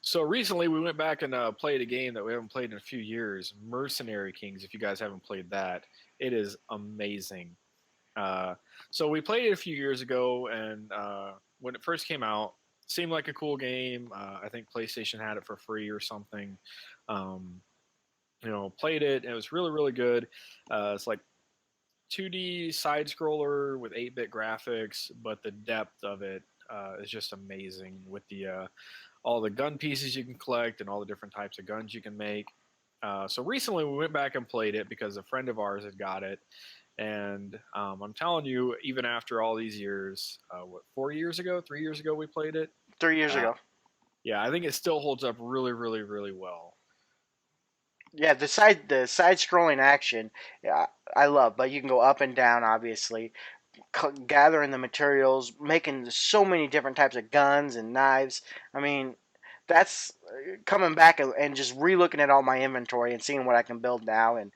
So recently we went back and played a game that we haven't played in a few years, Mercenary Kings. If you guys haven't played that, it is amazing. Uh, so we played it a few years ago, and when it first came out, seemed like a cool game. I think PlayStation had it for free or something. Um, played it, and it was really really good. It's like 2D side scroller with 8-bit graphics, but the depth of it is just amazing with the all the gun pieces you can collect and all the different types of guns you can make. So recently we went back and played it because a friend of ours had got it, and I'm telling you, even after all these years, 4 years ago, 3 years ago, we played it. 3 years Uh, ago. yeah, I think it still holds up really, really, really well. Yeah, the side scrolling action, yeah, I love. But you can go up and down, obviously. Gathering the materials, making so many different types of guns and knives. I mean, that's coming back and just relooking at all my inventory and seeing what I can build now and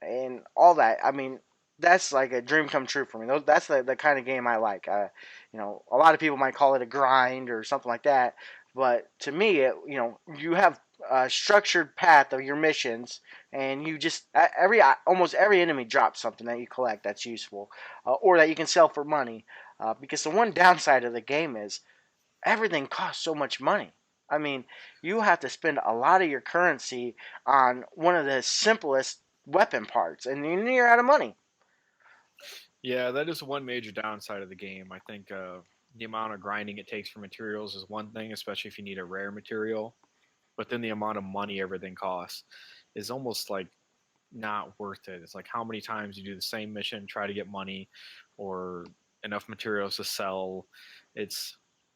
and all that. I mean, that's like a dream come true for me. That's the kind of game I like. A lot of people might call it a grind or something like that, but to me, you have a structured path of your missions, and you just almost every enemy drops something that you collect that's useful, or that you can sell for money. Because the one downside of the game is everything costs so much money. I mean, you have to spend a lot of your currency on one of the simplest weapon parts, and you're out of money. Yeah, that is one major downside of the game. I think the amount of grinding it takes for materials is one thing, especially if you need a rare material. But then the amount of money everything costs is almost like not worth it. It's like how many times you do the same mission, try to get money or enough materials to sell. It's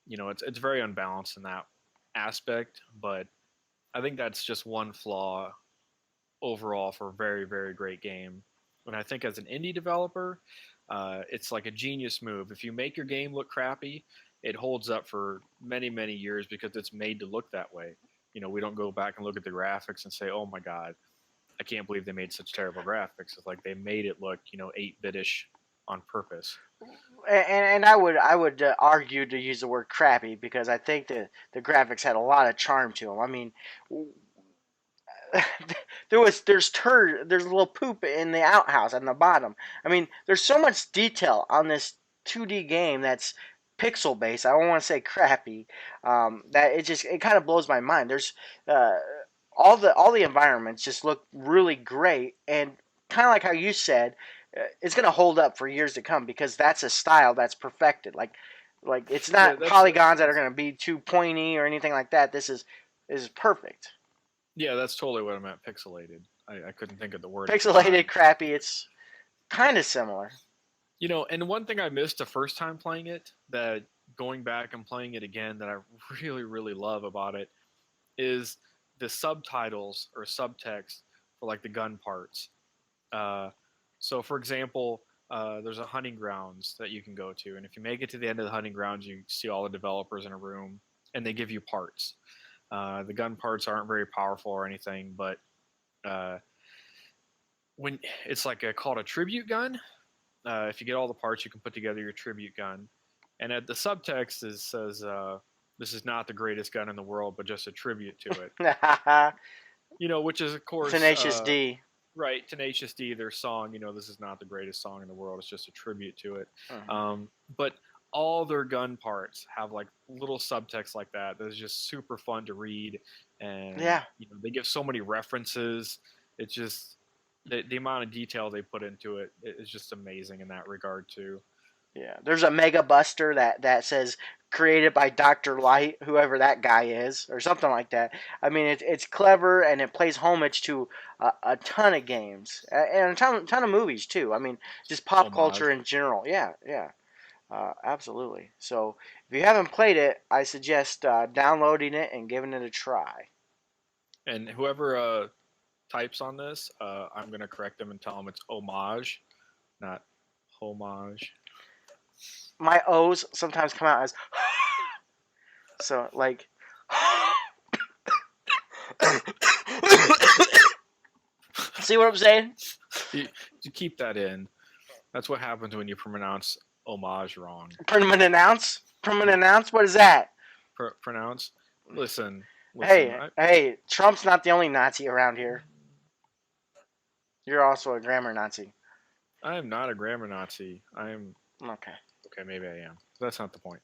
it's very unbalanced in that aspect, but I think that's just one flaw overall for a very very great game. And I think as an indie developer, it's like a genius move. If you make your game look crappy, it holds up for many many years because it's made to look that way. We don't go back and look at the graphics and say, "Oh my god, I can't believe they made such terrible graphics." It's like they made it look, 8-bitish on purpose. And I would argue to use the word crappy because I think the graphics had a lot of charm to them. I mean, there's a little poop in the outhouse on the bottom. I mean, there's so much detail on this 2D game that's pixel based. I don't want to say crappy. That it kind of blows my mind. There's uh, all the environments just look really great, and kind of like how you said, it's gonna hold up for years to come because that's a style that's perfected. Like it's Yeah, not that's polygons that are gonna be too pointy or anything like that. This is perfect. yeah, that's totally what I meant. Pixelated. I couldn't think of the word at the Pixelated, time. crappy. It's kind of similar. And one thing I missed the first time playing it, that going back and playing it again, that I really really love about it is the subtitles or subtext for like the gun parts. Uh, so, for example, there's a hunting grounds that you can go to, and if you make it to the end of the hunting grounds, you see all the developers in a room, and they give you parts. The gun parts aren't very powerful or anything, but uh, when it's like called a tribute gun, if you get all the parts, you can put together your tribute gun. And at the subtext says, "This is not the greatest gun in the world, but just a tribute to it." Which is of course Tenacious D. right, Tenacious D, their song, this is not the greatest song in the world. It's just a tribute to it. Mhm. But all their gun parts have like little subtext like that. That's just super fun to read, and Yeah, they give so many references. It's just the amount of detail they put into it is just amazing in that regard too. yeah. There's a Mega Buster that says created by Doctor Light, whoever that guy is, or something like that. I mean, it's clever and it plays homage to a ton of games and a ton of movies too. I mean, just pop culture Homage. in general. Yeah, yeah. Absolutely. So if you haven't played it, I suggest downloading it and giving it a try. And whoever types on this, I'm gonna correct them and tell them it's homage, not homage. My O's sometimes come out as so like. See what I'm saying? You keep that in. That's what happens when you pronounce homage wrong. Permanent announce. Permanent announce. What is that? Pronounce. Listen, Hey, I, hey, Trump's not the only Nazi around here. You're also a grammar Nazi. I am not a grammar Nazi. I am Okay. okay. Maybe I am. That's not the point.